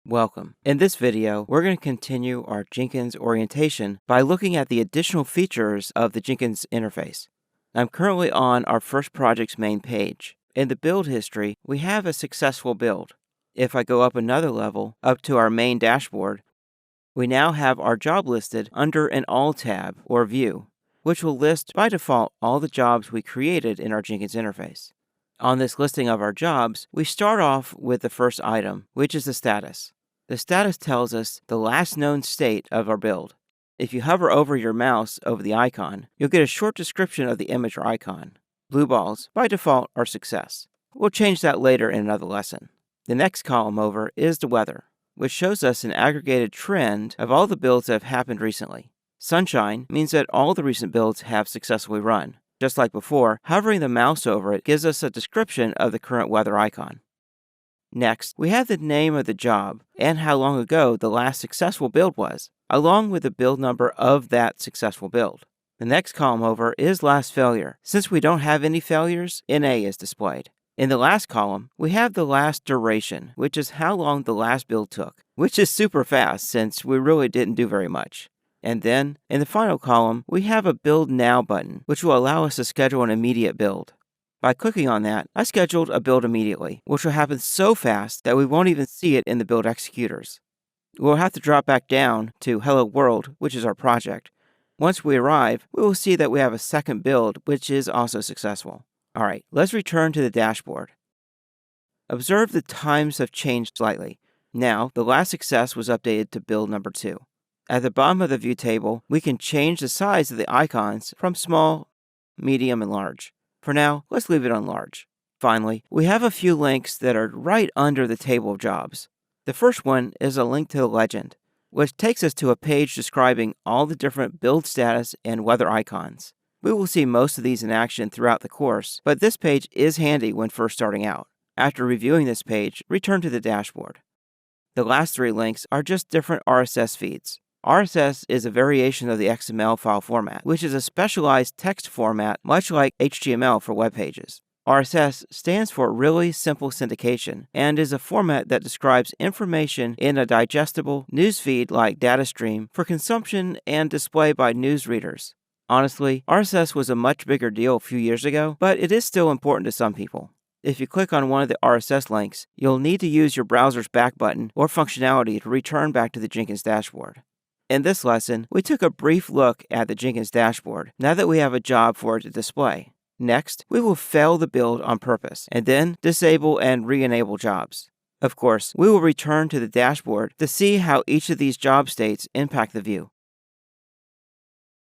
Welcome. In this video, we're going to continue our Jenkins orientation by looking at the additional features of the Jenkins interface. I'm currently on our first project's main page. In the build history, we have a successful build. If I go up another level, up to our main dashboard, we now have our job listed under an All tab or view, which will list by default all the jobs we created in our Jenkins interface. On this listing of our jobs, we start off with the first item, which is the status. The status tells us the last known state of our build. If you hover over your mouse over the icon, you'll get a short description of the image or icon. Blue balls, by default, are success. We'll change that later in another lesson. The next column over is the weather, which shows us an aggregated trend of all the builds that have happened recently. Sunshine means that all the recent builds have successfully run. Just like before, hovering the mouse over it gives us a description of the current weather icon. Next, we have the name of the job and how long ago the last successful build was, along with the build number of that successful build. The next column over is last failure. Since we don't have any failures, NA is displayed. In the last column, we have the last duration, which is how long the last build took, which is super fast since we really didn't do very much. And then, in the final column, we have a Build Now button, which will allow us to schedule an immediate build. By clicking on that, I scheduled a build immediately, which will happen so fast that we won't even see it in the build executors. We'll have to drop back down to Hello World, which is our project. Once we arrive, we will see that we have a second build, which is also successful. Alright, let's return to the dashboard. Observe the times have changed slightly. Now, the last success was updated to build number 2. At the bottom of the view table, we can change the size of the icons from small, medium, and large. For now, let's leave it on large. Finally, we have a few links that are right under the table of jobs. The first one is a link to the legend, which takes us to a page describing all the different build status and weather icons. We will see most of these in action throughout the course, but this page is handy when first starting out. After reviewing this page, return to the dashboard. The last 3 links are just different RSS feeds. RSS is a variation of the XML file format, which is a specialized text format much like HTML for web pages. RSS stands for Really Simple Syndication and is a format that describes information in a digestible newsfeed-like data stream for consumption and display by news readers. Honestly, RSS was a much bigger deal a few years ago, but it is still important to some people. If you click on one of the RSS links, you'll need to use your browser's back button or functionality to return back to the Jenkins dashboard. In this lesson, we took a brief look at the Jenkins dashboard now that we have a job for it to display. Next, we will fail the build on purpose and then disable and re-enable jobs. Of course, we will return to the dashboard to see how each of these job states impact the view.